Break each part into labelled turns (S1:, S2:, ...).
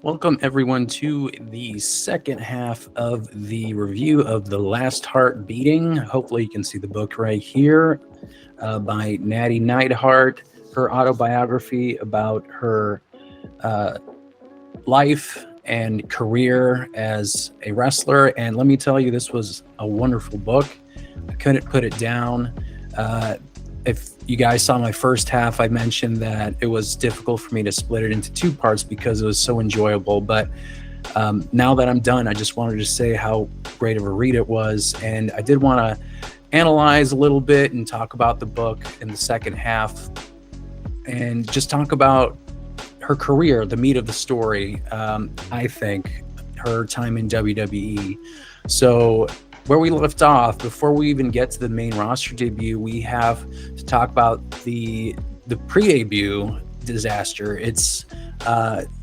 S1: Welcome everyone to the second half of the review of The Last Hart Beating. Hopefully you can see the book right here by Nattie Neidhart, her autobiography about her life and career as a wrestler. And let me tell you, this was a wonderful book. I couldn't put it down. If you guys saw my first half, I mentioned that it was difficult for me to split it into two parts because it was so enjoyable. But now that I'm done, I just wanted to say how great of a read it was. And I did want to analyze a little bit and talk about the book in the second half and just talk about her career, the meat of the story. I think her time in WWE. So where we left off, before we even get to the main roster debut, we have to talk about the pre-debut disaster. It's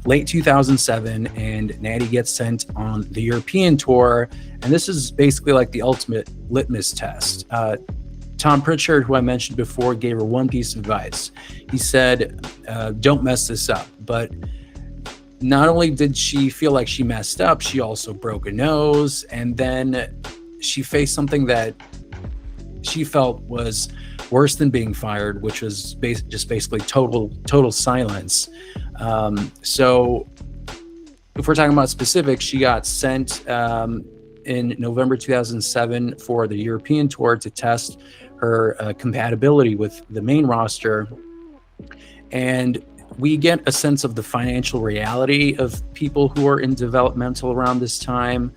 S1: late 2007, and Nattie gets sent on the European tour, and this is basically like the ultimate litmus test. Tom Pritchard, who I mentioned before, gave her one piece of advice. He said, don't mess this up. But not only did she feel like she messed up, she also broke a nose, and then she faced something that she felt was worse than being fired, which was just basically total silence. So if we're talking about specifics, she got sent in November 2007 for the European tour to test her compatibility with the main roster. And we get a sense of the financial reality of people who are in developmental around this time.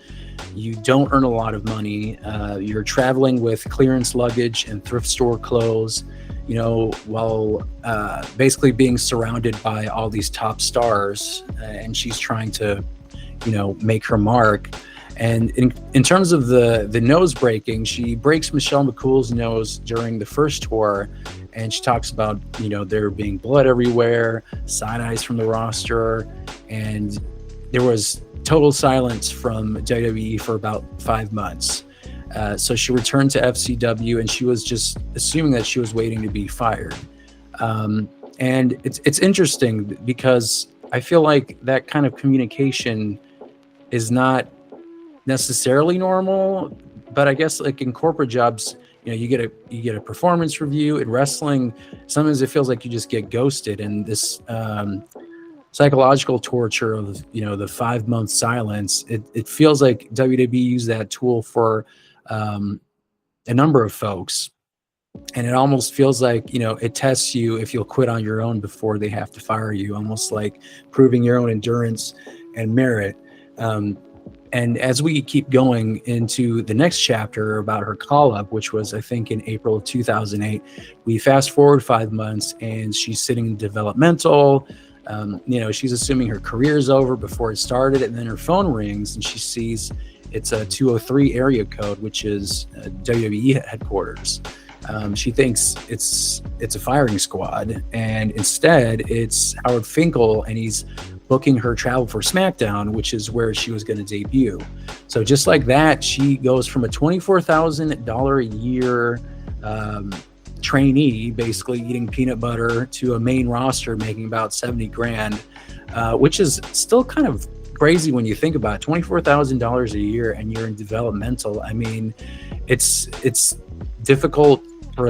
S1: You don't earn a lot of money. You're traveling with clearance luggage and thrift store clothes, while basically being surrounded by all these top stars. And she's trying to, make her mark. And in terms of the nose breaking, she breaks Michelle McCool's nose during the first tour. And she talks about, there being blood everywhere, side eyes from the roster. And there was total silence from WWE for about 5 months. So she returned to FCW, and she was just assuming that she was waiting to be fired. And it's interesting because I feel like that kind of communication is not necessarily normal, but I guess like in corporate jobs, you get a performance review. In wrestling, sometimes it feels like you just get ghosted, and this psychological torture of the 5 month silence, it feels like WWE used that tool for a number of folks, and it almost feels like it tests you if you'll quit on your own before they have to fire you, almost like proving your own endurance and merit. And as we keep going into the next chapter about her call-up, which was, I think, in April of 2008, we fast forward 5 months, and she's sitting in developmental. She's assuming her career's over before it started, and then her phone rings, and she sees it's a 203 area code, which is WWE headquarters. She thinks it's a firing squad, and instead it's Howard Finkel, and he's booking her travel for SmackDown, which is where she was going to debut. So just like that, she goes from a $24,000 a year trainee, basically eating peanut butter, to a main roster making about 70 grand, which is still kind of crazy when you think about it. $24,000 a year, and you're in developmental. I mean, it's difficult for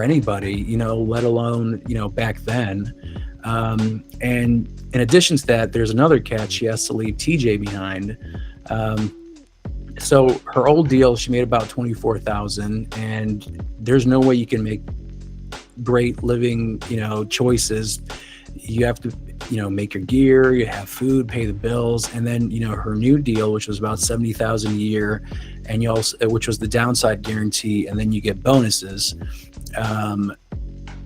S1: anybody, let alone, back then. And in addition to that, there's another catch. She has to leave TJ behind. So her old deal, she made about $24,000, and there's no way you can make great living, choices. You have to, make your gear, you have food, pay the bills, and then, her new deal, which was about $70,000 a year, and you also, which was the downside guarantee, and then you get bonuses.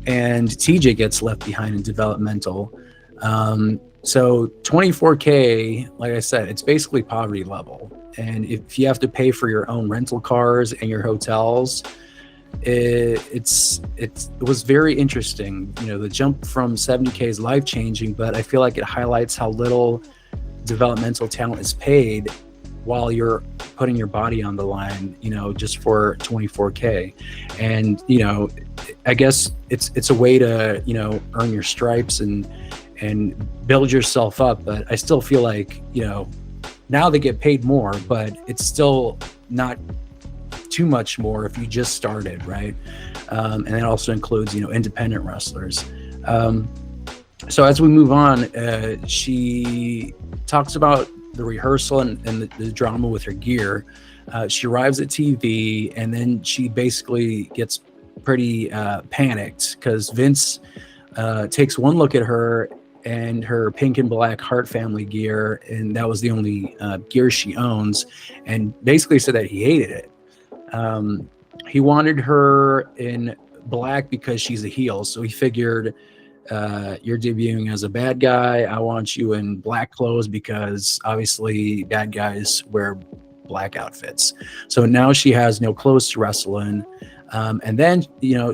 S1: And TJ gets left behind in developmental. So $24K, like I said, it's basically poverty level. And if you have to pay for your own rental cars and your hotels, it was very interesting. The jump from 70K is life-changing, but I feel like it highlights how little developmental talent is paid while you're putting your body on the line, just for $24K. And, I guess it's a way to, earn your stripes and and build yourself up. But I still feel like, now they get paid more, but it's still not too much more if you just started, right? And that also includes, independent wrestlers. So as we move on, she talks about the rehearsal and the drama with her gear. She arrives at TV, and then she basically gets pretty panicked because Vince takes one look at her and her pink and black Hart family gear, and that was the only gear she owns, and basically said that he hated it. He wanted her in black because she's a heel, so he figured, you're debuting as a bad guy, I want you in black clothes because obviously bad guys wear black outfits. So now she has no clothes to wrestle in. And then,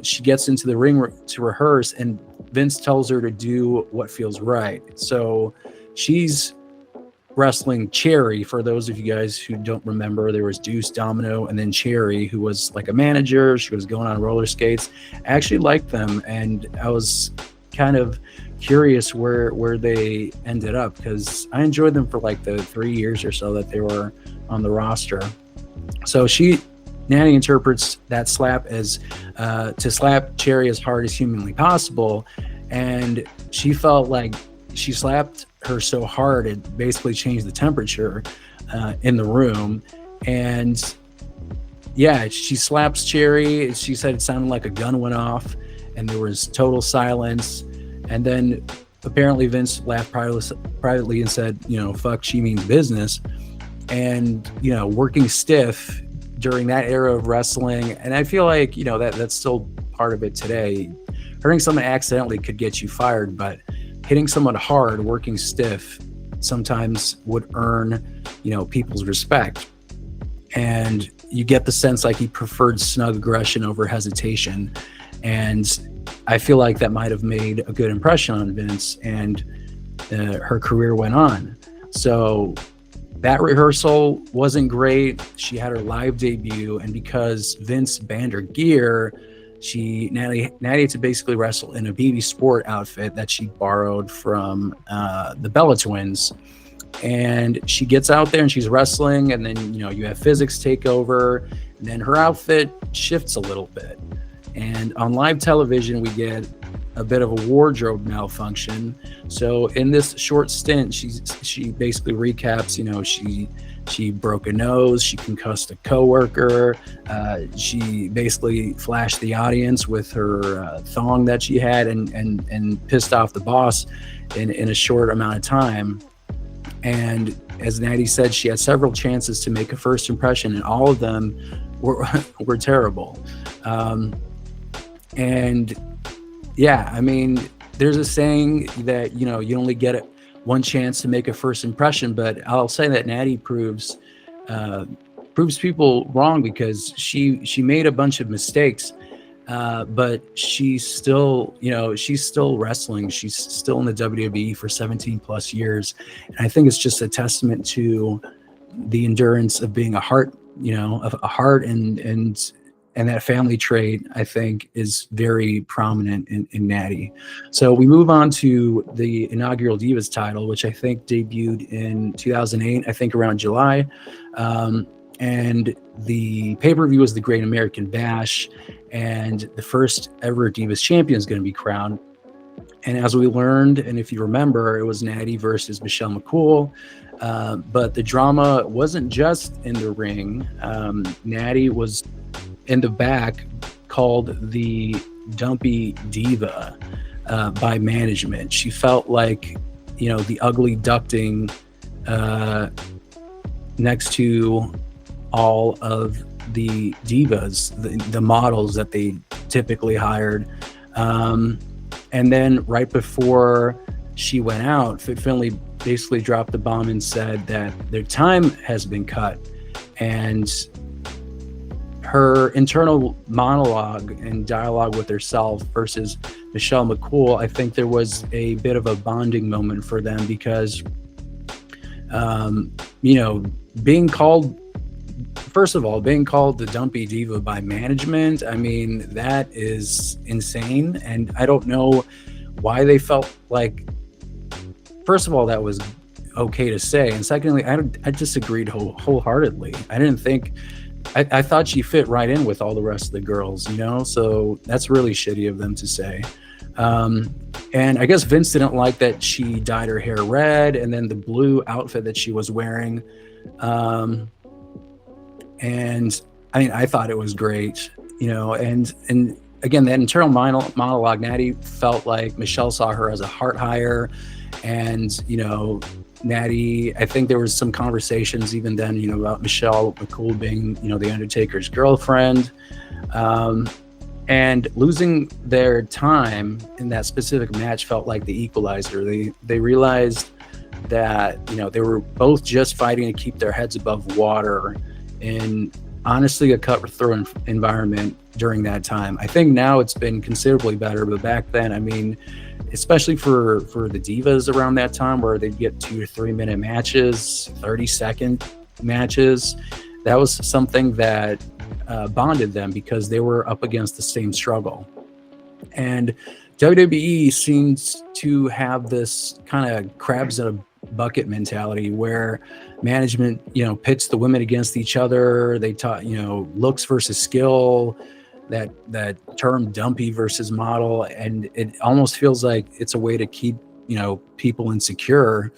S1: she gets into the ring to rehearse, and Vince tells her to do what feels right. So she's wrestling Cherry. For those of you guys who don't remember, there was Deuce, Domino, and then Cherry, who was like a manager. She was going on roller skates. I actually liked them, and I was kind of curious where they ended up, because I enjoyed them for like the 3 years or so that they were on the roster. So Nattie interprets that slap as to slap Cherry as hard as humanly possible, and she felt like she slapped her so hard it basically changed the temperature in the room. And yeah, she slaps Cherry. She said it sounded like a gun went off, and there was total silence. And then apparently Vince laughed privately and said, fuck, she means business. And working stiff during that era of wrestling, and I feel like that's still part of it today. Hurting someone accidentally could get you fired, but hitting someone hard, working stiff, sometimes would earn people's respect. And you get the sense like he preferred snug aggression over hesitation, and I feel like that might have made a good impression on Vince, and her career went on. So that rehearsal wasn't great. She had her live debut, and because Vince banned her gear, Nattie had to basically wrestle in a BB Sport outfit that she borrowed from the Bella Twins. And she gets out there and she's wrestling, and then you have physics take over, and then her outfit shifts a little bit. And on live television, we get a bit of a wardrobe malfunction. So in this short stint, she basically recaps, she broke a nose, she concussed a coworker, she basically flashed the audience with her thong that she had, and pissed off the boss in a short amount of time. And as Nattie said, she had several chances to make a first impression, and all of them were terrible. And yeah, I mean, there's a saying that, you only get one chance to make a first impression, but I'll say that Nattie proves people wrong, because she made a bunch of mistakes, but she's still wrestling. She's still in the WWE for 17 plus years. And I think it's just a testament to the endurance of being a Hart, of a Hart, and that family trait, I think, is very prominent in Nattie. So we move on to the inaugural Divas title, which I think debuted in 2008, I think around July. And the pay-per-view was the Great American Bash, and the first ever Divas champion is going to be crowned. And as we learned, and if you remember, it was Nattie versus Michelle McCool. But the drama wasn't just in the ring. Nattie was in the back, called the Dumpy Diva by management. She felt like, the ugly ducting next to all of the divas, the models that they typically hired. And then right before she went out, Fit Finlay basically dropped the bomb and said that their time has been cut. And her internal monologue and dialogue with herself versus Michelle McCool, I think there was a bit of a bonding moment for them, because, being called the Dumpy Diva by management, I mean, that is insane. And I don't know why they felt like first of all, that was okay to say, and secondly, I disagreed wholeheartedly. I didn't think. I thought she fit right in with all the rest of the girls, you know. So that's really shitty of them to say. And I guess Vince didn't like that she dyed her hair red, and then the blue outfit that she was wearing. And I mean, I thought it was great, you know. And again, that internal monologue, Nattie felt like Michelle saw her as a heart hire, and you know. Nattie, I think there was some conversations even then, you know, about Michelle McCool being, you know, the Undertaker's girlfriend, and losing their time in that specific match felt like the equalizer. They realized that, you know, they were both just fighting to keep their heads above water in honestly a cutthroat environment during that time. I think now it's been considerably better, but back then, I mean, especially for the divas around that time, where they'd get 2 to 3 minute matches, 30-second matches, that was something that bonded them because they were up against the same struggle. And WWE seems to have this kind of crabs in a bucket mentality where management, you know, pits the women against each other. They taught, you know, looks versus skill, that term dumpy versus model, and it almost feels like it's a way to keep, you know, people insecure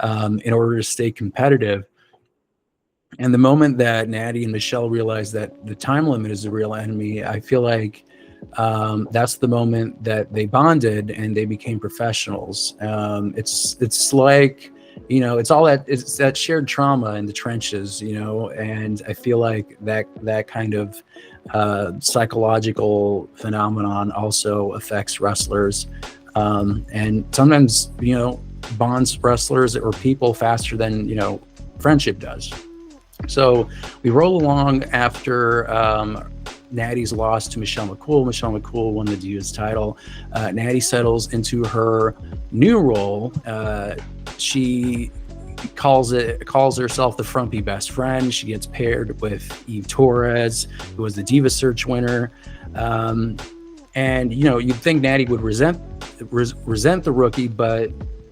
S1: in order to stay competitive. And the moment that Nattie and Michelle realized that the time limit is the real enemy, I feel like that's the moment that they bonded and they became professionals. It's like, you know, it's that shared trauma in the trenches, you know, and I feel like that kind of psychological phenomenon also affects wrestlers, and sometimes, you know, bonds wrestlers or people faster than, you know, friendship does. So we roll along after Nattie's loss to Michelle McCool. Michelle McCool won the Divas title. Nattie settles into her new role. She calls herself the frumpy best friend. She gets paired with Eve Torres, who was the Diva Search winner. And you know, you'd think Nattie would resent the rookie, but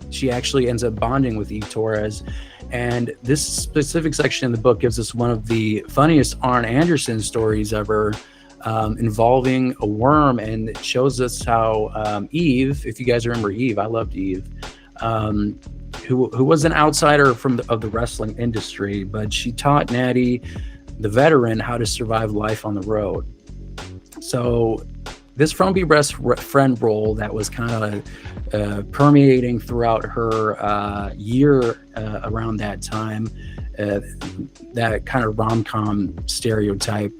S1: she actually ends up bonding with Eve Torres. And this specific section in the book gives us one of the funniest Arn Anderson stories ever, involving a worm, and it shows us how Eve, if you guys remember Eve, I loved Eve, who was an outsider of the wrestling industry, but she taught Nattie, the veteran, how to survive life on the road. So this frumpy best friend role that was kind of permeating throughout her year around that time, that kind of rom-com stereotype.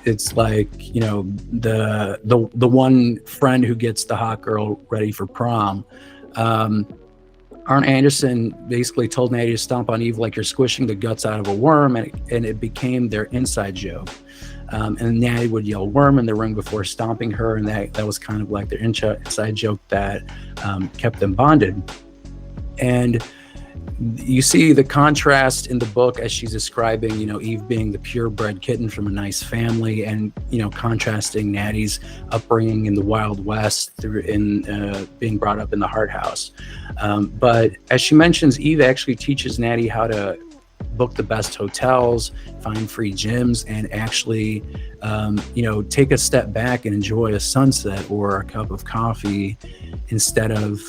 S1: It's like, you know, the one friend who gets the hot girl ready for prom. Arn Anderson basically told Nattie to stomp on Eve like you're squishing the guts out of a worm, and it became their inside joke. And Nattie would yell "worm" in the ring before stomping her, and that was kind of like their inside joke that kept them bonded. And you see the contrast in the book as she's describing, you know, Eve being the purebred kitten from a nice family, and, you know, contrasting Nattie's upbringing in the Wild West through being brought up in the Hart House. But as she mentions, Eve actually teaches Nattie how to book the best hotels, find free gyms, and actually, you know, take a step back and enjoy a sunset or a cup of coffee instead of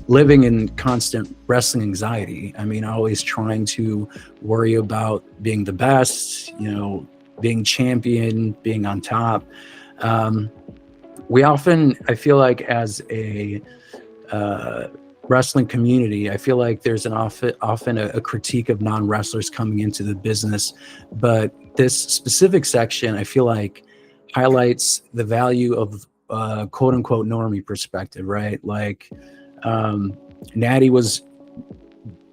S1: living in constant wrestling anxiety. I mean, always trying to worry about being the best, you know, being champion, being on top. We often, I feel like, as a wrestling community, I feel like there's often a critique of non-wrestlers coming into the business, but this specific section, I feel like, highlights the value of quote unquote normie perspective, right? Like, Nattie was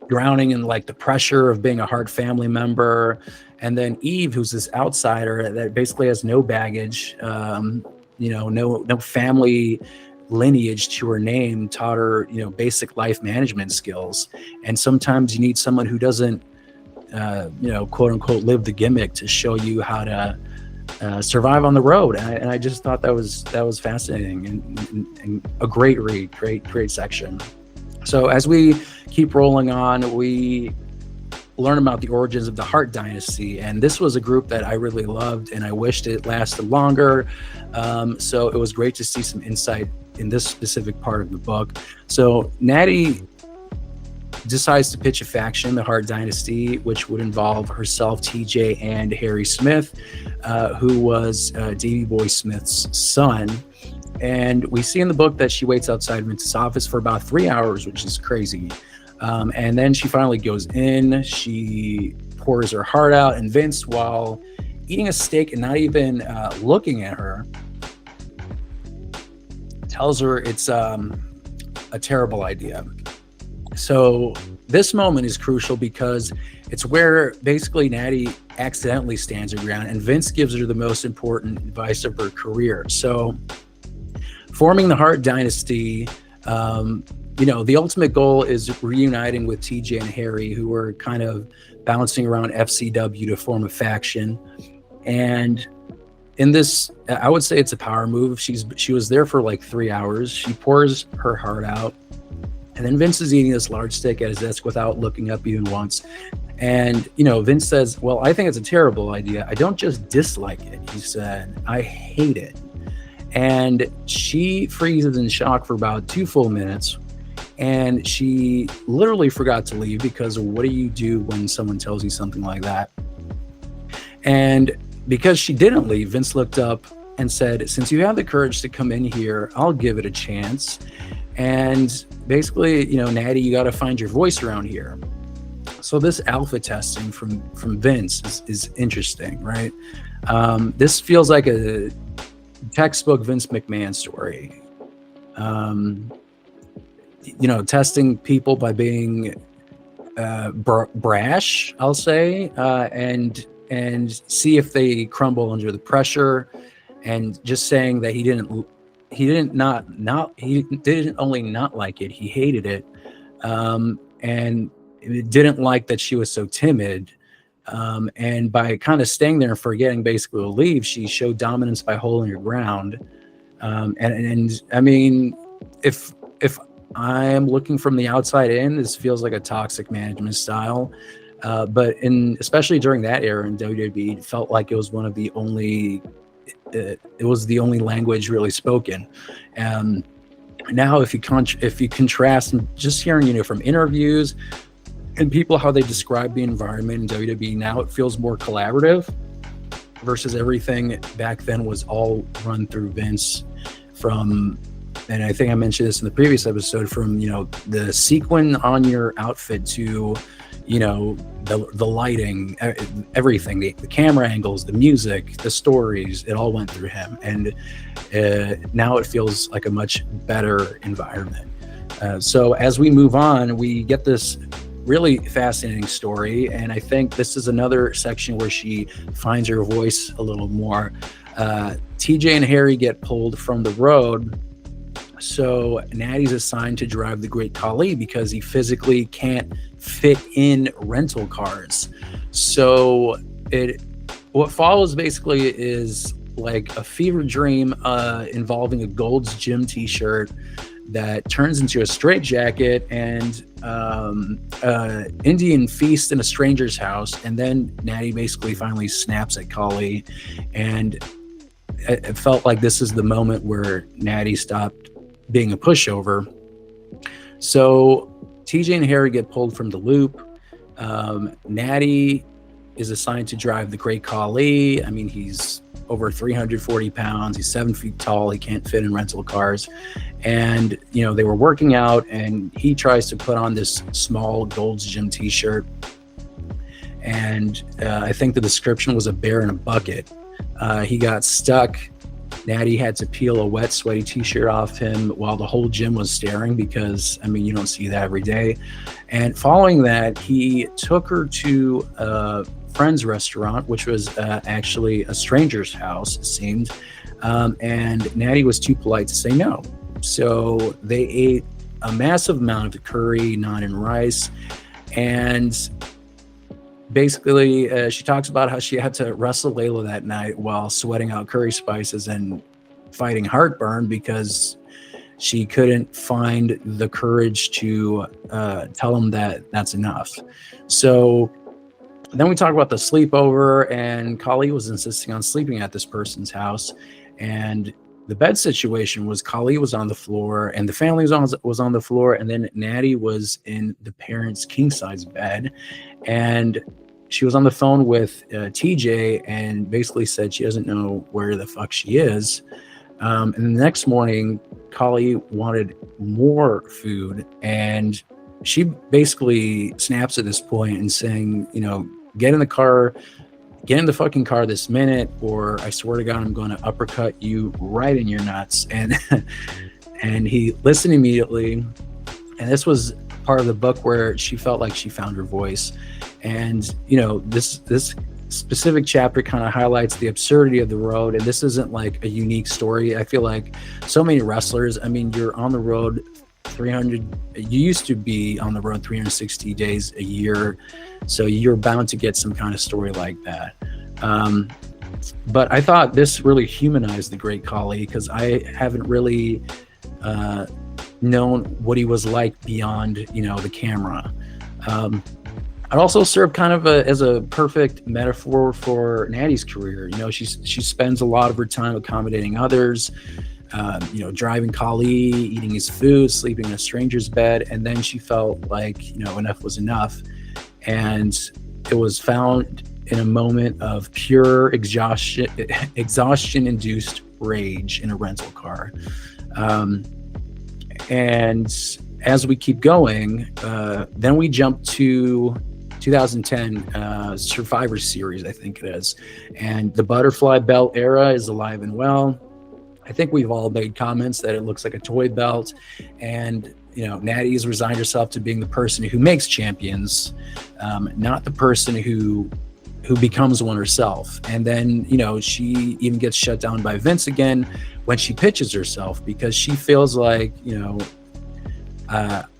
S1: drowning in like the pressure of being a Hart family member, and then Eve, who's this outsider that basically has no baggage, you know, no family lineage to her name, taught her, you know, basic life management skills. And sometimes you need someone who doesn't, you know, quote unquote, live the gimmick to show you how to survive on the road. And I just thought that was fascinating and a great read, great section. So as we keep rolling on, we learn about the origins of the Hart Dynasty, and this was a group that I really loved, and I wished it lasted longer. So it was great to see some insight in this specific part of the book. So Nattie decides to pitch a faction, the Hart Dynasty, which would involve herself, TJ, and Harry Smith, who was Davey Boy Smith's son. And we see in the book that she waits outside Vince's office for about 3 hours, which is crazy. And then she finally goes in, she pours her heart out, and Vince, while eating a steak and not even looking at her, tells her it's a terrible idea. So this moment is crucial because it's where basically Nattie accidentally stands her ground, and Vince gives her the most important advice of her career. So forming the Hart Dynasty, the ultimate goal is reuniting with TJ and Harry, who were kind of bouncing around FCW to form a faction. And in this, I would say it's a power move. She was there for like 3 hours. She pours her heart out. And then Vince is eating this large steak at his desk without looking up even once. And, Vince says, well, I think it's a terrible idea. I don't just dislike it. He said, I hate it. And she freezes in shock for about 2 full minutes. And she literally forgot to leave because what do you do when someone tells you something like that? And because she didn't leave, Vince looked up and said, since you have the courage to come in here, I'll give it a chance. And basically, Nattie, you got to find your voice around here. So this alpha testing from Vince is interesting, right? This feels like a textbook Vince McMahon story. Testing people by being brash, I'll say, and see if they crumble under the pressure. And just saying that he didn't only not like it, he hated it, and didn't like that she was so timid. And by kind of staying there and forgetting basically to leave, she showed dominance by holding her ground. And I mean, if I'm looking from the outside in, this feels like a toxic management style. But especially during that era in WWE, it felt like it was one of the only. It was the only language really spoken. Now, if you contrast, and just hearing from interviews and people how they describe the environment in WWE now, it feels more collaborative versus everything back then was all run through Vince. And I think I mentioned this in the previous episode, from the sequin on your outfit to the lighting, everything, the camera angles, the music, the stories, it all went through him. And now it feels like a much better environment. So as we move on, we get this really fascinating story, and I think this is another section where she finds her voice a little more. TJ and Harry get pulled from the road, so Nattie's assigned to drive the Great Khali because he physically can't fit in rental cars. So what follows basically is like a fever dream involving a Gold's Gym t-shirt that turns into a straitjacket and Indian feast in a stranger's house. And then Nattie basically finally snaps at Khali, and it felt like this is the moment where Nattie stopped being a pushover. So TJ and Harry get pulled from the loop. Nattie is assigned to drive the Great Khali. I mean, he's over 340 pounds. He's 7 feet tall. He can't fit in rental cars. And, they were working out, and he tries to put on this small Gold's Gym t-shirt. And I think the description was a bear in a bucket. He got stuck. Nattie had to peel a wet, sweaty t-shirt off him while the whole gym was staring, because, you don't see that every day. And following that, he took her to a friend's restaurant, which was actually a stranger's house, it seemed. And Nattie was too polite to say no. So they ate a massive amount of curry, naan, and rice. And basically, she talks about how she had to wrestle Layla that night while sweating out curry spices and fighting heartburn because she couldn't find the courage to tell him that that's enough. So then we talk about the sleepover, and Khali was insisting on sleeping at this person's house. And the bed situation was Khali was on the floor and the family was on the floor. And then Nattie was in the parents' king size bed. And she was on the phone with TJ and basically said she doesn't know where the fuck she is. And the next morning, Khali wanted more food, and she basically snaps at this point and saying, you know, get in the fucking car this minute, or I swear to God, I'm going to uppercut you right in your nuts. And and he listened immediately. And this was part of the book where she felt like she found her voice. And, you know, this specific chapter kind of highlights the absurdity of the road. And this isn't like a unique story. I feel like so many wrestlers, I mean, you're on the road 300, you used to be on the road 360 days a year. So you're bound to get some kind of story like that. But I thought this really humanized the Great Khali, because I haven't really known what he was like beyond, you know, the camera. It also served kind of as a perfect metaphor for Nattie's career. You know, she spends a lot of her time accommodating others, you know, driving Khali, eating his food, sleeping in a stranger's bed. And then she felt like, you know, enough was enough. And it was found in a moment of pure exhaustion-induced rage in a rental car. And as we keep going, then we jump to 2010 Survivor Series, I think it is. And the butterfly belt era is alive and well. I think we've all made comments that it looks like a toy belt. And, you know, Nattie's resigned herself to being the person who makes champions, not the person who becomes one herself. And then, you know, she even gets shut down by Vince again when she pitches herself, because she feels like, you know,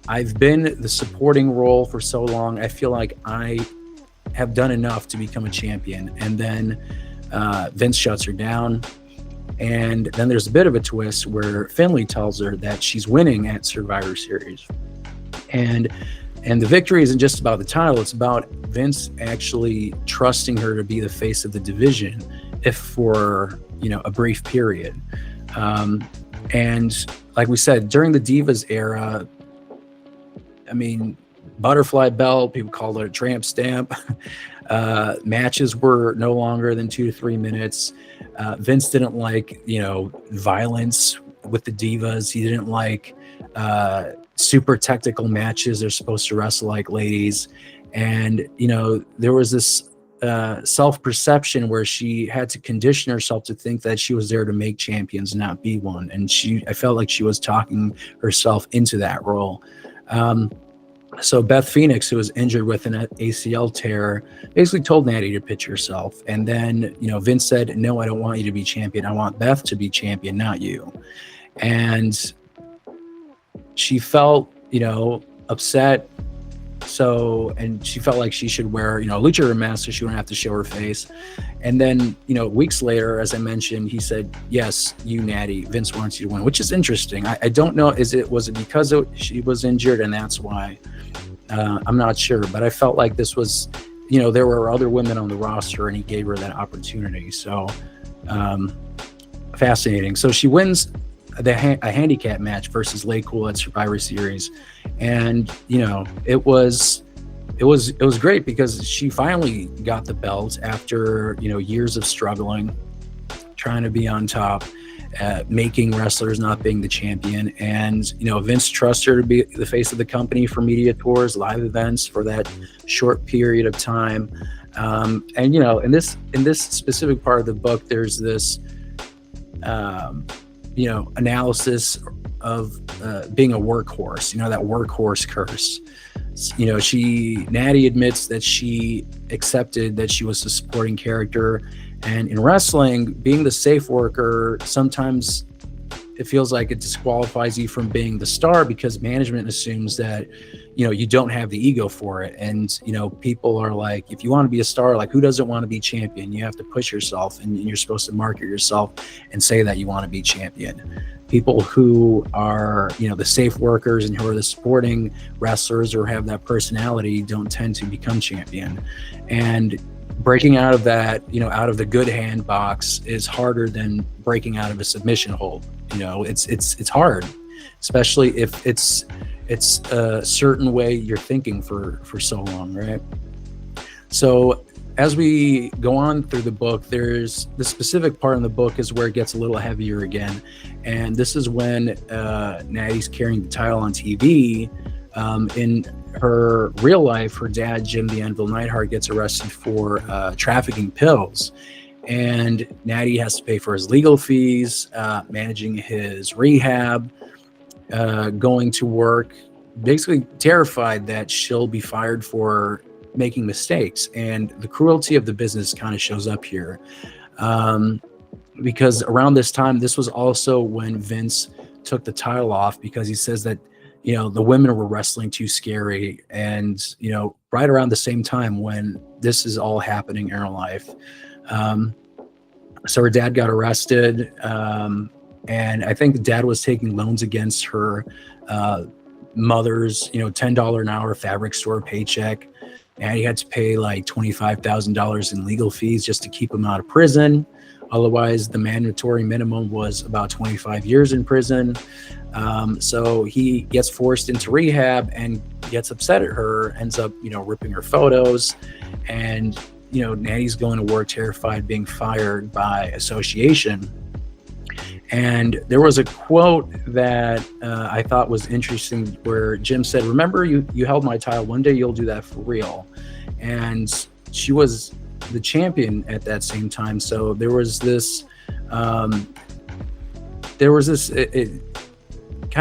S1: I've been the supporting role for so long. I feel like I have done enough to become a champion. And then Vince shuts her down. And then there's a bit of a twist where Finley tells her that she's winning at Survivor Series. And the victory isn't just about the title. It's about Vince actually trusting her to be the face of the division, if for, you know, a brief period. And like we said, during the Divas era, I mean, butterfly belt, people called it a tramp stamp. Matches were no longer than 2 to 3 minutes. Vince didn't like, you know, violence with the Divas. He didn't like super technical matches. They're supposed to wrestle like ladies. And, you know, there was this self-perception where she had to condition herself to think that she was there to make champions, not be one. And I felt like she was talking herself into that role. So Beth Phoenix, who was injured with an ACL tear, basically told Nattie to pitch herself. And then, you know, Vince said, no, I don't want you to be champion. I want Beth to be champion, not you. And she felt, you know, upset. So, and she felt like she should wear, you know, a luchador mask so she wouldn't have to show her face. And then, you know, weeks later, as I mentioned, he said, yes, you, Nattie, Vince wants you to win, which is interesting. I don't know, was it because she was injured and that's why? I'm not sure, but I felt like this was, you know, there were other women on the roster and he gave her that opportunity. So fascinating. So she wins a handicap match versus Lay Cool at Survivor Series. And, you know, it was great because she finally got the belt after, you know, years of struggling, trying to be on top, making wrestlers, not being the champion. And, you know, Vince trusts her to be the face of the company for media tours, live events for that short period of time. And, you know, in this specific part of the book, there's this, you know, analysis of being a workhorse, you know, that workhorse curse. You know, Nattie admits that she accepted that she was a supporting character. And in wrestling, being the safe worker sometimes it feels like it disqualifies you from being the star because management assumes that, you know, you don't have the ego for it. And, you know, people are like, if you want to be a star, like, who doesn't want to be champion? You have to push yourself, and you're supposed to market yourself and say that you want to be champion. People who are, you know, the safe workers and who are the supporting wrestlers or have that personality don't tend to become champion. And breaking out of that, you know, out of the good hand box is harder than breaking out of a submission hold. You know, it's hard, especially if it's a certain way you're thinking for so long, right? So as we go on through the book, there's the specific part in the book is where it gets a little heavier again. And this is when Nattie's carrying the title on TV. In her real life, her dad, Jim the Anvil Neidhart, gets arrested for trafficking pills. And Nattie has to pay for his legal fees, managing his rehab, going to work, basically terrified that she'll be fired for making mistakes. And the cruelty of the business kind of shows up here. Because around this time, this was also when Vince took the title off because he says that, you know, the women were wrestling too scary. And, you know, right around the same time when this is all happening in her life. So her dad got arrested. And I think the dad was taking loans against her mother's, you know, $10 an hour fabric store paycheck. And he had to pay like $25,000 in legal fees just to keep him out of prison. Otherwise, the mandatory minimum was about 25 years in prison. So he gets forced into rehab and gets upset at her, ends up, you know, ripping her photos. And, you know, Nattie's going to work terrified being fired by association. And there was a quote that I thought was interesting where Jim said, "Remember, you held my title. One day you'll do that for real." And she was the champion at that same time. So there was this kind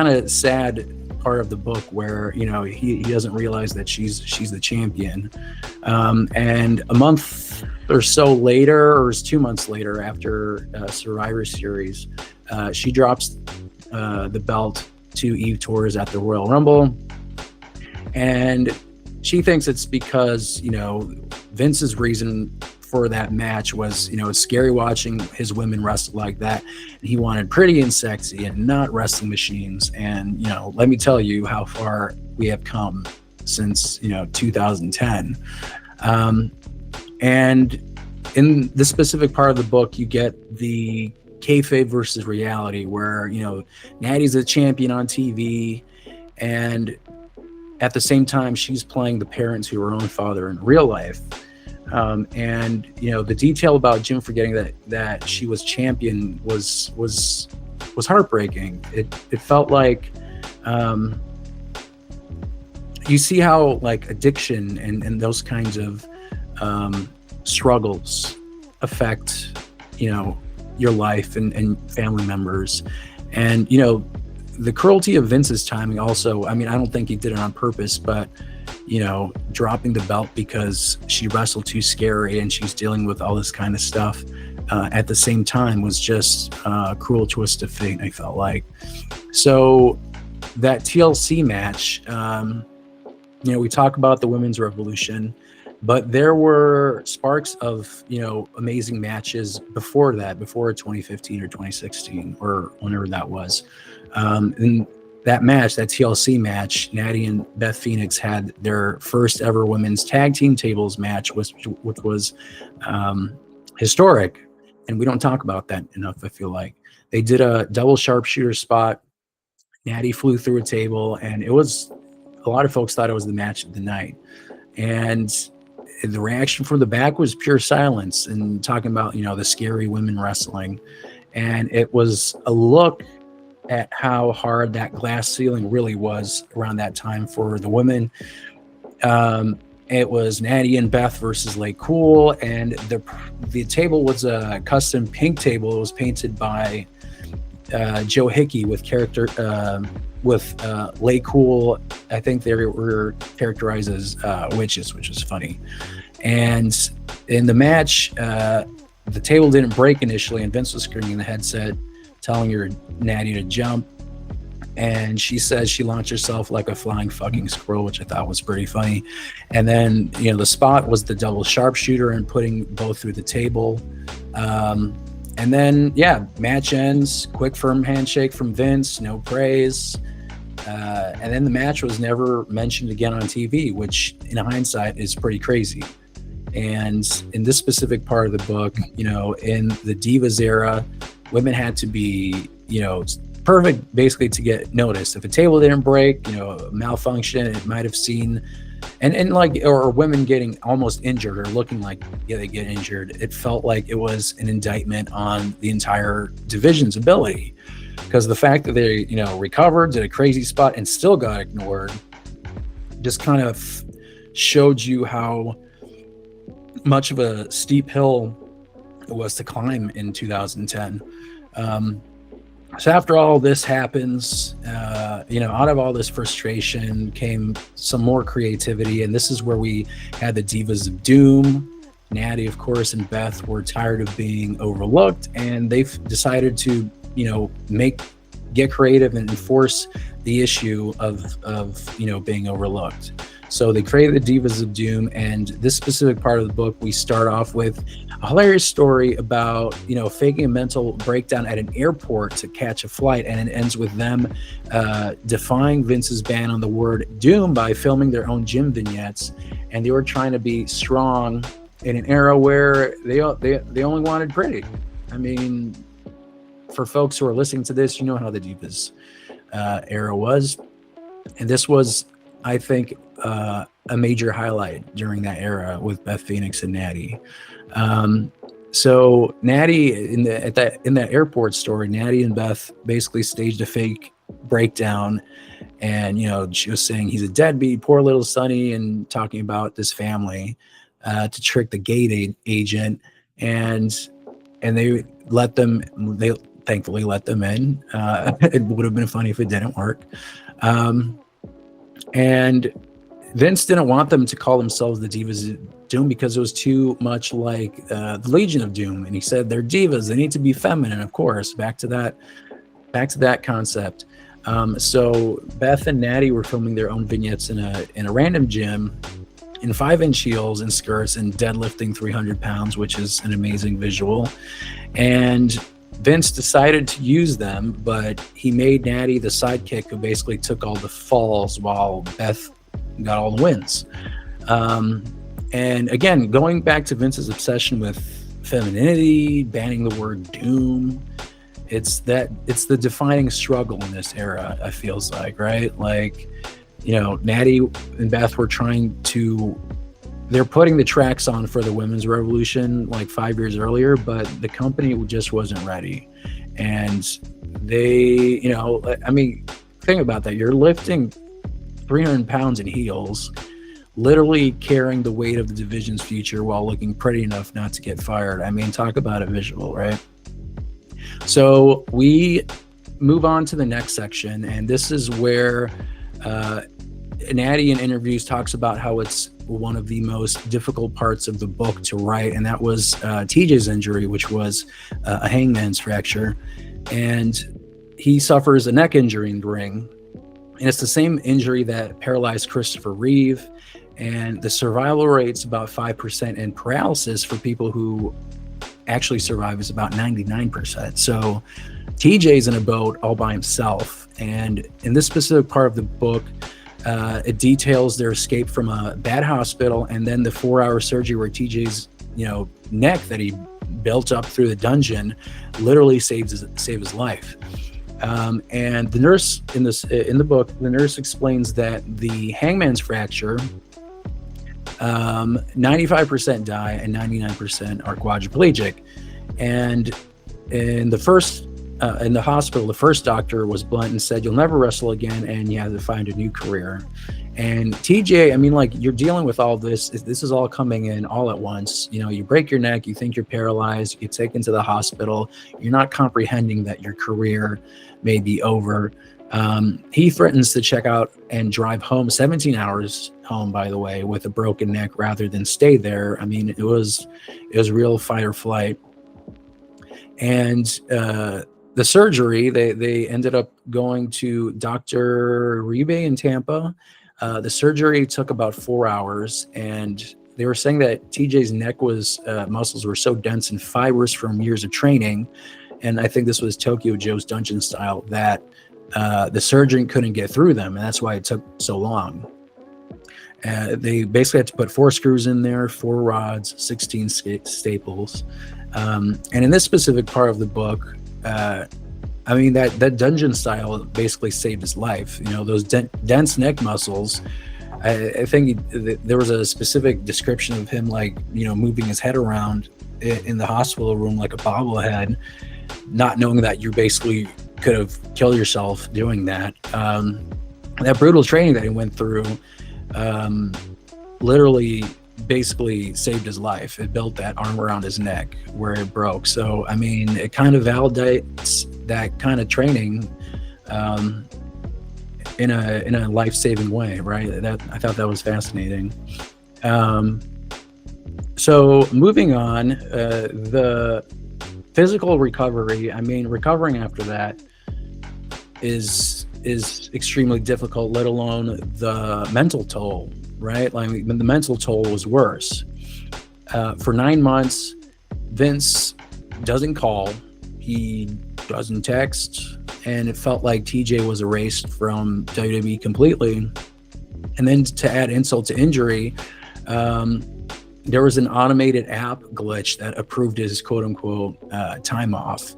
S1: of sad part of the book where, you know, he doesn't realize that she's the champion. And a month or so later, or it was 2 months later after Survivor Series, she drops the belt to Eve Torres at the Royal Rumble. And she thinks it's because, you know, Vince's reason for that match was, you know, it's scary watching his women wrestle like that. And he wanted pretty and sexy and not wrestling machines. And, you know, let me tell you how far we have come since, you know, 2010. And in this specific part of the book, you get the kayfabe versus reality where, you know, Nattie's a champion on TV, and at the same time, she's playing the parents who are her own father in real life. And, you know, the detail about Jim forgetting that she was champion was heartbreaking. It felt like, you see how like addiction and those kinds of struggles affect, you know, your life and family members. And, you know, the cruelty of Vince's timing also, I mean, I don't think he did it on purpose, but, you know, dropping the belt because she wrestled too scary and she's dealing with all this kind of stuff at the same time was just a cruel twist of fate, I felt like. So that TLC match, you know, we talk about the women's revolution, but there were sparks of, you know, amazing matches before that, before 2015 or 2016 or whenever that was. And that match, that TLC match, Nattie and Beth Phoenix had their first ever women's tag team tables match, which was historic. And we don't talk about that enough, I feel like. They did a double sharpshooter spot. Nattie flew through a table, and it was, a lot of folks thought it was the match of the night. And the reaction from the back was pure silence and talking about, you know, the scary women wrestling. And it was a look at how hard that glass ceiling really was around that time for the women. It was Nattie and Beth versus Lay Cool, and the table was a custom pink table. It was painted by Joe Hickey with Lay Cool. I think they were characterized as witches, which was funny. And in the match, the table didn't break initially, and Vince was screaming in the headset, telling her Nattie to jump. And she says she launched herself like a flying fucking squirrel, which I thought was pretty funny. And then, the spot was the double sharpshooter and putting both through the table. And then, match ends, quick firm handshake from Vince, no praise. And then the match was never mentioned again on TV, which in hindsight is pretty crazy. And in this specific part of the book, in the Divas era, women had to be, perfect basically to get noticed. If a table didn't break, a malfunction, it might have seen, or women getting almost injured or looking like they get injured, it felt like it was an indictment on the entire division's ability. Because the fact that they, recovered, did a crazy spot, and still got ignored, just kind of showed you how much of a steep hill it was to climb in 2010. So after all this happens, out of all this frustration came some more creativity, and this is where we had the Divas of Doom. Nattie, of course, and Beth were tired of being overlooked, and they've decided to, get creative and enforce the issue of being overlooked. So they created the Divas of Doom, and this specific part of the book, we start off with a hilarious story about, faking a mental breakdown at an airport to catch a flight, and it ends with them defying Vince's ban on the word doom by filming their own gym vignettes, and they were trying to be strong in an era where they only wanted pretty. I mean, for folks who are listening to this, how the Divas era was, and this was, I think, a major highlight during that era with Beth Phoenix and Nattie. So Nattie in that airport story, Nattie and Beth basically staged a fake breakdown, and she was saying he's a deadbeat, poor little Sonny, and talking about this family to trick the gate agent, and they thankfully let them in. It would have been funny if it didn't work. And Vince didn't want them to call themselves the Divas of Doom because it was too much like the Legion of Doom. And he said they're divas; they need to be feminine. Of course, back to that concept. So Beth and Nattie were filming their own vignettes in a random gym in 5-inch heels and skirts and deadlifting 300 pounds, which is an amazing visual. And Vince decided to use them, but he made Nattie the sidekick who basically took all the falls while Beth got all the wins. And again, going back to Vince's obsession with femininity, banning the word doom, it's the defining struggle in this era, it feels like, right? Like, Nattie and Beth were they're putting the tracks on for the women's revolution like 5 years earlier, but the company just wasn't ready. And they, think about that. You're lifting 300 pounds in heels, literally carrying the weight of the division's future while looking pretty enough not to get fired. Talk about a visual, right? So we move on to the next section, and this is where Nattie in interviews talks about how it's one of the most difficult parts of the book to write, and that was TJ's injury, which was a hangman's fracture, and he suffers a neck injury in the ring, and it's the same injury that paralyzed Christopher Reeve, and the survival rate's about 5%, and paralysis for people who actually survive is about 99%. So TJ's in a boat all by himself, and in this specific part of the book, it details their escape from a bad hospital, and then the 4-hour surgery where TJ's, neck that he built up through the dungeon literally saved his life. And the nurse in the book, the nurse explains that the hangman's fracture, 95% die and 99% are quadriplegic. And in the hospital, the first doctor was blunt and said, "You'll never wrestle again, and you have to find a new career." And TJ, you're dealing with all this. This is all coming in all at once. You break your neck, you think you're paralyzed, you get taken to the hospital. You're not comprehending that your career may be over. He threatens to check out and drive home, 17 hours home, by the way, with a broken neck rather than stay there. It was real fight or flight. And the surgery, they ended up going to Dr. Ribe in Tampa. The surgery took about 4 hours, and they were saying that TJ's neck was muscles were so dense and fibrous from years of training, and I think this was Tokyo Joe's Dungeon style, that the surgeon couldn't get through them, and that's why it took so long. They basically had to put 4 screws in there, 4 rods, 16 staples. And in this specific part of the book, I mean, that dungeon style basically saved his life. You know, those dense neck muscles. I think there was a specific description of him, like, you know, moving his head around in the hospital room like a bobblehead, not knowing that you basically could have killed yourself doing that. That brutal training that he went through literally basically saved his life. It built that arm around his neck where it broke. So, I mean, it kind of validates that kind of training in a life-saving way, right? That I thought that was fascinating. So moving on, the physical recovery, I mean, recovering after that is extremely difficult, let alone the mental toll, right? Like, the mental toll was worse. For 9 months, Vince doesn't call, he doesn't text, and it felt like TJ was erased from WWE completely. And then to add insult to injury, there was an automated app glitch that approved his quote-unquote time off.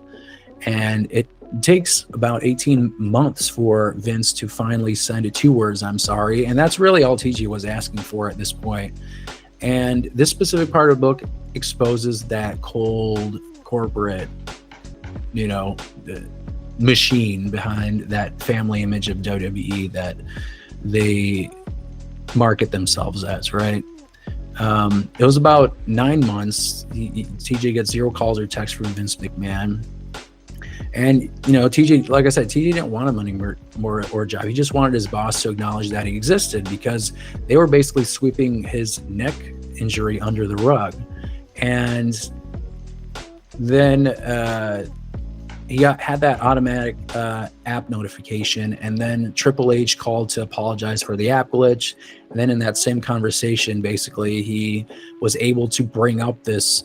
S1: And it takes about 18 months for Vince to finally send it 2 words, "I'm sorry." And that's really all TJ was asking for at this point. And this specific part of the book exposes that cold corporate, you know, machine behind that family image of WWE that they market themselves as, right? It was about 9 months. TJ gets 0 calls or texts from Vince McMahon. And, you know, TJ, like I said, TJ didn't want a money or job. He just wanted his boss to acknowledge that he existed, because they were basically sweeping his neck injury under the rug. And then he had that automatic app notification, and then Triple H called to apologize for the app glitch. And then in that same conversation, basically, he was able to bring up this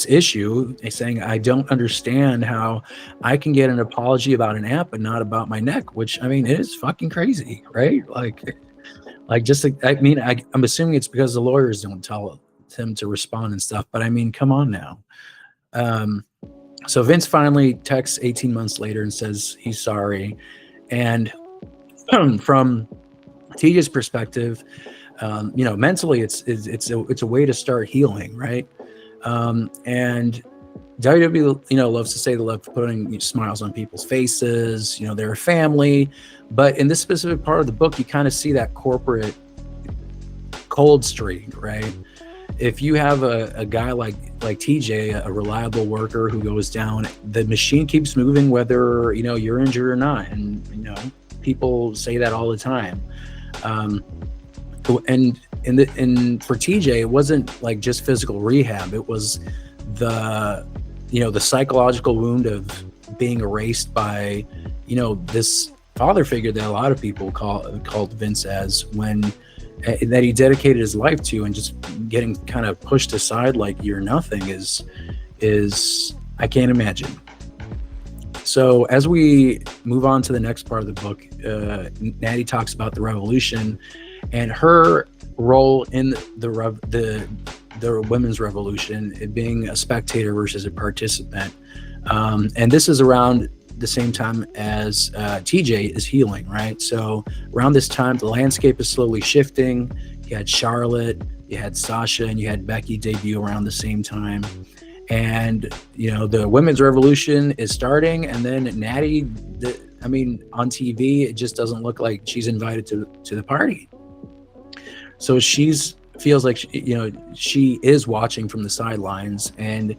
S1: issue, saying, "I don't understand how I can get an apology about an app but not about my neck," which, I mean, it is fucking crazy, right? Like just, I mean, I'm assuming it's because the lawyers don't tell him to respond and stuff, but I mean, come on now. So Vince finally texts 18 months later and says he's sorry. And from TJ's perspective, you know, mentally, it's a way to start healing, right? And WWE, you know, loves to say they love putting smiles on people's faces. You know, they're a family. But in this specific part of the book, you kind of see that corporate cold streak, right? If you have a guy like TJ, a reliable worker who goes down, the machine keeps moving whether, you know, you're injured or not. And, you know, people say that all the time. And for TJ, it wasn't like just physical rehab. It was the psychological wound of being erased by, you know, this father figure that a lot of people called Vince as, that he dedicated his life to, and just getting kind of pushed aside like you're nothing is I can't imagine. So as we move on to the next part of the book, Nattie talks about the revolution and her role in the women's revolution, it being a spectator versus a participant. And this is around the same time as TJ is healing, right? So around this time, the landscape is slowly shifting. You had Charlotte, you had Sasha, and you had Becky debut around the same time. And, you know, the women's revolution is starting, and then Nattie, on TV, it just doesn't look like she's invited to the party. So feels like, she is watching from the sidelines, and,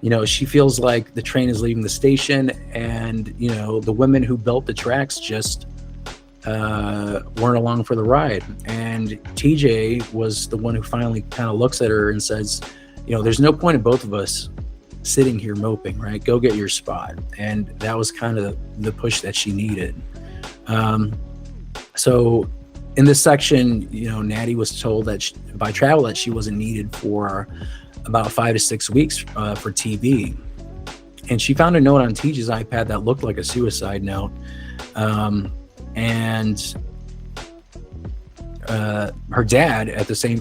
S1: you know, she feels like the train is leaving the station, and, you know, the women who built the tracks just weren't along for the ride. And TJ was the one who finally kind of looks at her and says, you know, there's no point in both of us sitting here moping, right? Go get your spot. And that was kind of the push that she needed. So in this section, Nattie was told that by Travel that she wasn't needed for about 5 to 6 weeks for TV. And she found a note on Teej's iPad that looked like a suicide note. And her dad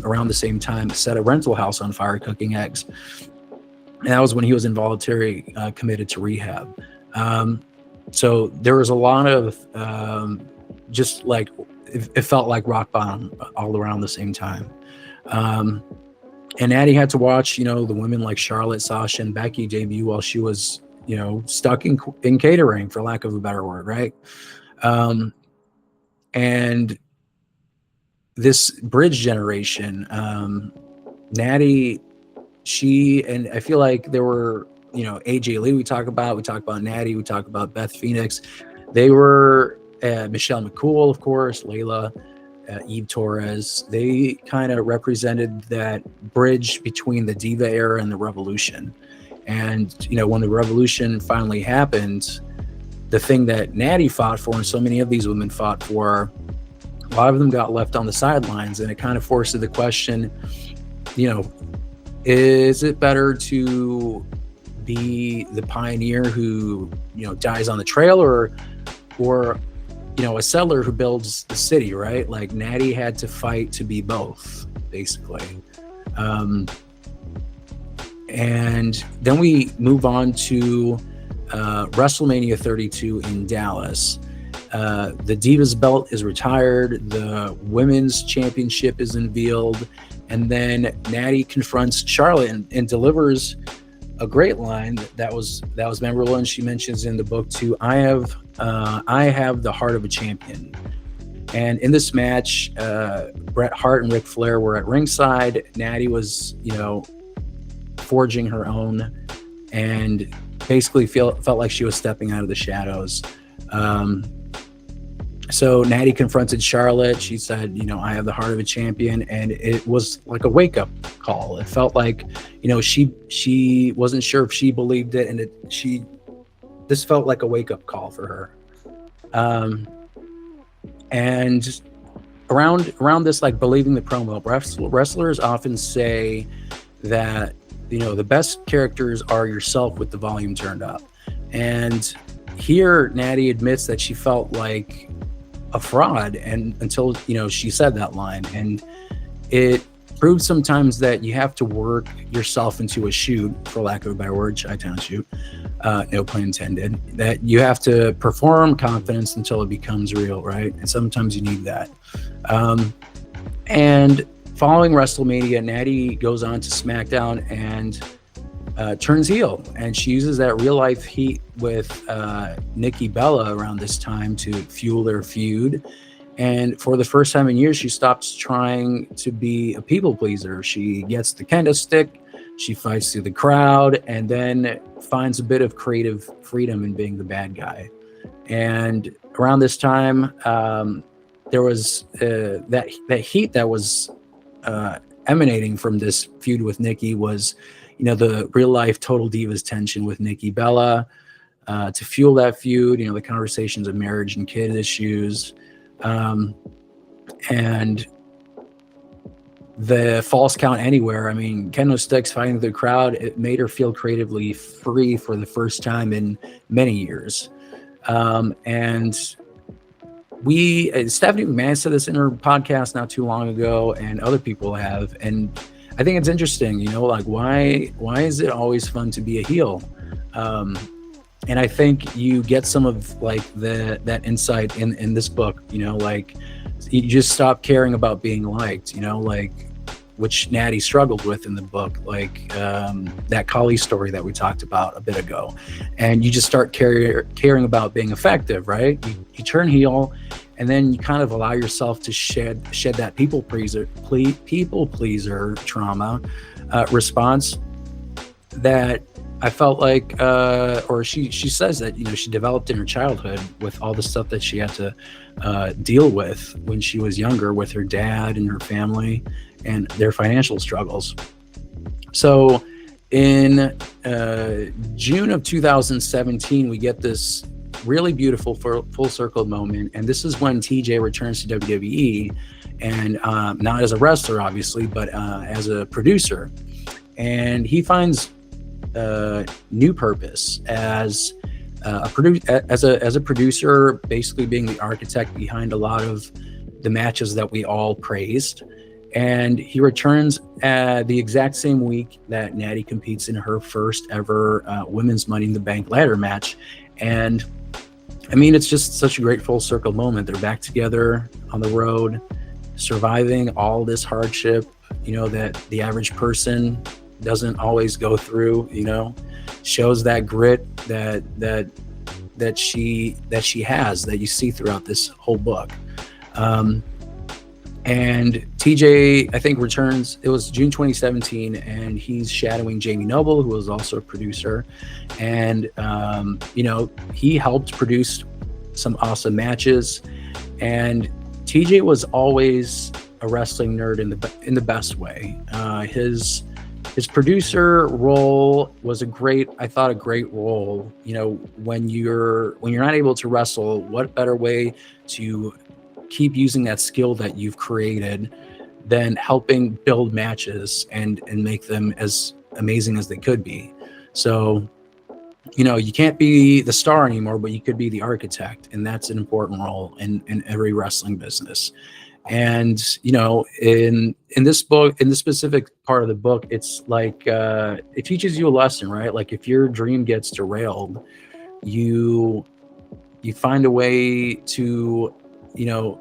S1: around the same time set a rental house on fire cooking eggs. And that was when he was involuntarily committed to rehab. So there was a lot of just like, it felt like rock bottom all around the same time. And Nattie had to watch, the women like Charlotte, Sasha, and Becky debut while she was, stuck in catering, for lack of a better word, right? And this bridge generation, Nattie, and I feel like there were, AJ Lee we talk about Nattie, we talk about Beth Phoenix. They were Michelle McCool, of course, Layla, Eve Torres. They kind of represented that bridge between the Diva era and the Revolution. And, when the Revolution finally happened, the thing that Nattie fought for, and so many of these women fought for, a lot of them got left on the sidelines. And it kind of forced the question, is it better to be the pioneer who, dies on the trail, or a settler who builds the city, right? Like Nattie had to fight to be both, basically. And then we move on to WrestleMania 32 in Dallas. The Divas belt is retired. The women's championship is unveiled. And then Nattie confronts Charlotte and delivers a great line that was memorable. And she mentions in the book too, I have the heart of a champion. And in this match, Bret Hart and Ric Flair were at ringside. Nattie was, forging her own, and basically felt like she was stepping out of the shadows. So Nattie confronted Charlotte. She said, I have the heart of a champion. And it was like a wake-up call. It felt like, she wasn't sure if she believed it. And this felt like a wake-up call for her. And around this, like believing the promo, wrestlers often say that, the best characters are yourself with the volume turned up. And here Nattie admits that she felt like a fraud, and until she said that line. And it proved sometimes that you have to work yourself into a shoot, for lack of a better word, Chi-Town shoot, no pun intended, that you have to perform confidence until it becomes real, right? And sometimes you need that. And following WrestleMania, Nattie goes on to SmackDown and turns heel, and she uses that real life heat with Nikki Bella around this time to fuel their feud. And for the first time in years, she stops trying to be a people pleaser. She gets the kendo stick, she fights through the crowd, and then finds a bit of creative freedom in being the bad guy. And around this time, there was that heat that was emanating from this feud with Nikki was, the real life Total Divas tension with Nikki Bella. To fuel that feud, the conversations of marriage and kid issues, and the false count anywhere. I mean, kendo sticks fighting the crowd, it made her feel creatively free for the first time in many years. And Stephanie McMahon said this in her podcast not too long ago, and other people have. And I think it's interesting, like why is it always fun to be a heel? And I think you get some of like that insight in this book, like you just stop caring about being liked, like which Nattie struggled with in the book, like that Khali story that we talked about a bit ago. And you just start caring about being effective, right? You turn heel, and then you kind of allow yourself to shed that people pleaser trauma response that I felt like, or she says that, she developed in her childhood with all the stuff that she had to deal with when she was younger with her dad and her family and their financial struggles. So In June of 2017, we get this really beautiful full circle moment, and this is when TJ returns to WWE, and not as a wrestler, obviously, but as a producer, and he finds new purpose as a producer, basically being the architect behind a lot of the matches that we all praised. And he returns the exact same week that Nattie competes in her first ever women's Money in the Bank ladder match. And I mean, it's just such a great full circle moment. They're back together on the road, surviving all this hardship, you know, that the average person doesn't always go through, you know, shows that grit that she has, that you see throughout this whole book. And TJ, I think, returns, it was June 2017, and he's shadowing Jamie Noble, who was also a producer. And, you know, he helped produce some awesome matches. And TJ was always a wrestling nerd in the best way. His producer role was a great role. You know, when you're not able to wrestle, what better way to keep using that skill that you've created than helping build matches and make them as amazing as they could be. So, you know, you can't be the star anymore, but you could be the architect, and that's an important role in every wrestling business. And, you know, in this book, in this specific part of the book, it's like it teaches you a lesson, right? Like, if your dream gets derailed, you find a way to, you know,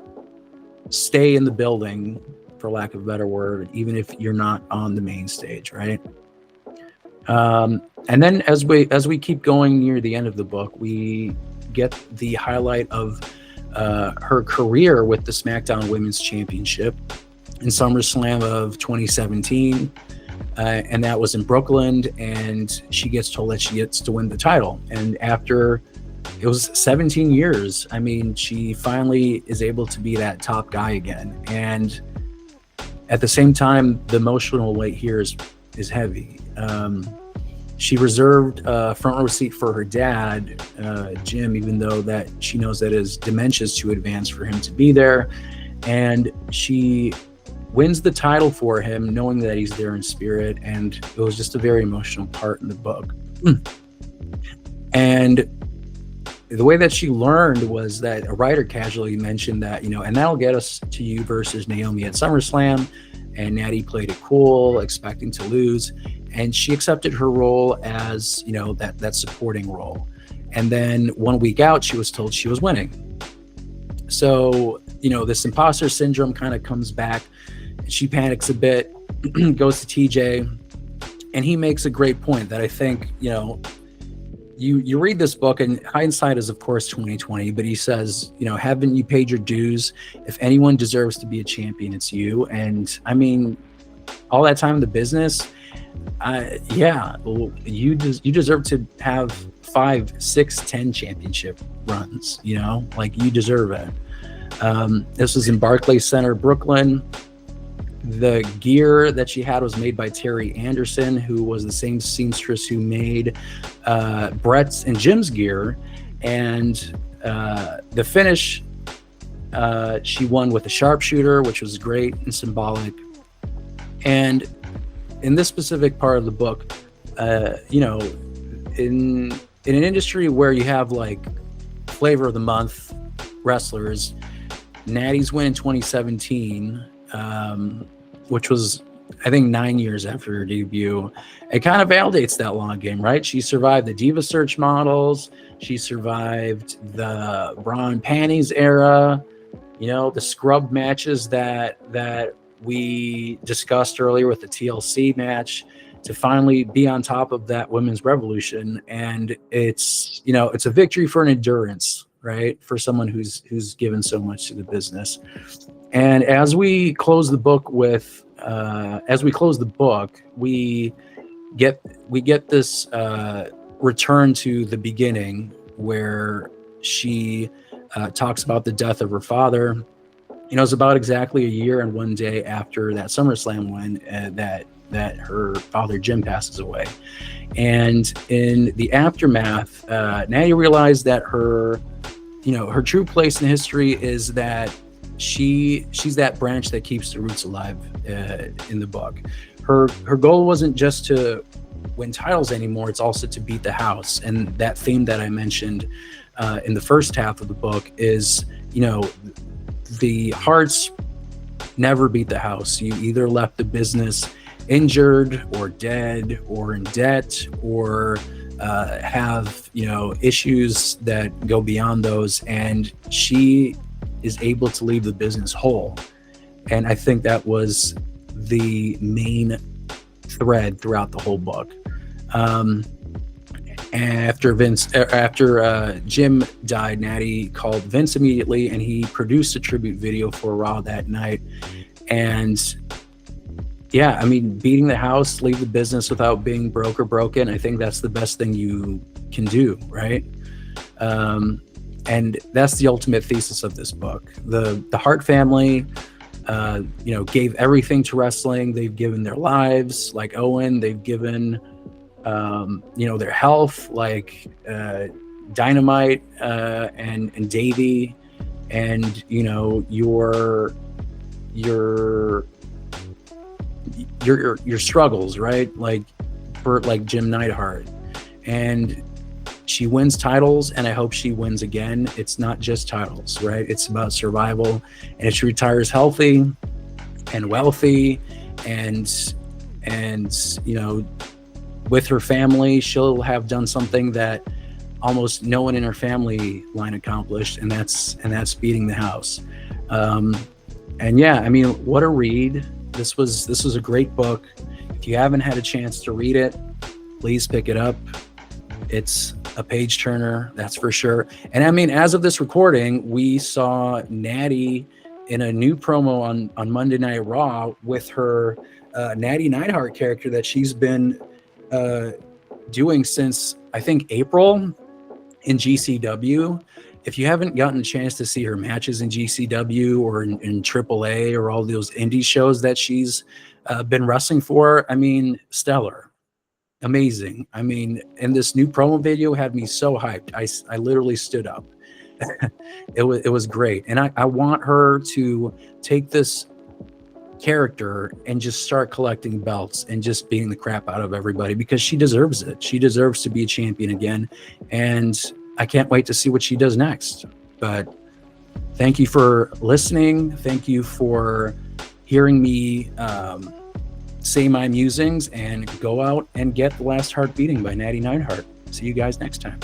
S1: stay in the building, for lack of a better word, even if you're not on the main stage, right? And then as we keep going near the end of the book, we get the highlight of her career with the SmackDown Women's Championship in SummerSlam of 2017. And that was in Brooklyn, and she gets told that she gets to win the title. And after it was 17 years, I mean, she finally is able to be that top guy again. And at the same time, the emotional weight here is heavy. She reserved a front row seat for her dad, Jim, even though that she knows that his dementia is too advanced for him to be there. And she wins the title for him, knowing that he's there in spirit. And it was just a very emotional part in the book. And the way that she learned was that a writer casually mentioned that, you know, and that'll get us to you versus Naomi at SummerSlam. And Nattie played it cool, expecting to lose. And she accepted her role as, you know, that supporting role. And then 1 week out, she was told she was winning. So, you know, this imposter syndrome kind of comes back. She panics a bit, goes to TJ, and he makes a great point that I think, you know, you read this book, and hindsight is, of course, 2020, but he says, you know, haven't you paid your dues? If anyone deserves to be a champion, it's you. And I mean, all that time in the business, yeah, well, you deserve to have 5, 6, 10 championship runs, you know, like, you deserve it. This was in Barclays Center, Brooklyn. The gear that she had was made by Terry Anderson, who was the same seamstress who made Brett's and Jim's gear. And the finish, she won with a sharpshooter, which was great and symbolic. And in this specific part of the book, you know, in an industry where you have like flavor of the month wrestlers, Nattie's win in 2017, which was, I think, 9 years after her debut, it kind of validates that long game, right? She survived the Diva Search models. She survived the bra and panties era, you know, the scrub matches that we discussed earlier with the TLC match, to finally be on top of that women's revolution. And it's, you know, it's a victory for an endurance, right? For someone who's given so much to the business. And as we close the book we get this return to the beginning, where she talks about the death of her father. You know, it's about exactly a year and 1 day after that SummerSlam win that that her father Jim passes away. And in the aftermath, Nattie realized that her true place in history is that she's that branch that keeps the roots alive in the book. Her goal wasn't just to win titles anymore, it's also to beat the house. And that theme that I mentioned in the first half of the book is, the Harts never beat the house. You either left the business injured or dead or in debt or have issues that go beyond those, and she is able to leave the business whole. And I think that was the main thread throughout the whole book. After Jim died, Nattie called Vince immediately, and he produced a tribute video for Raw that night. And yeah, I mean, beating the house, leave the business without being broke or broken, I think that's the best thing you can do, right? And that's the ultimate thesis of this book. The Hart family, gave everything to wrestling. They've given their lives, like Owen. They've given, their health, like Dynamite and Davey, and your struggles, right? Like Jim Neidhart. And she wins titles, and I hope she wins again. It's not just titles, right? It's about survival. And if she retires healthy and wealthy and with her family, she'll have done something that almost no one in her family line accomplished, and that's beating the house. And yeah, I mean, what a read. This was a great book. If you haven't had a chance to read it, please pick it up. It's a page turner, that's for sure. And I mean, as of this recording, we saw Nattie in a new promo on Monday Night Raw with her Nattie Neidhart character that she's been doing since, I think, April in GCW. If you haven't gotten a chance to see her matches in GCW or in AAA or all those indie shows that she's been wrestling for, I mean, stellar. Amazing. I mean, and this new promo video had me so hyped. I literally stood up. It was great. And I want her to take this character and just start collecting belts and just beating the crap out of everybody, because she deserves it. She deserves to be a champion again. And I can't wait to see what she does next. But thank you for listening. Thank you for hearing me say my musings, and go out and get The Last Hart Beating by Nattie Neidhart. See you guys next time.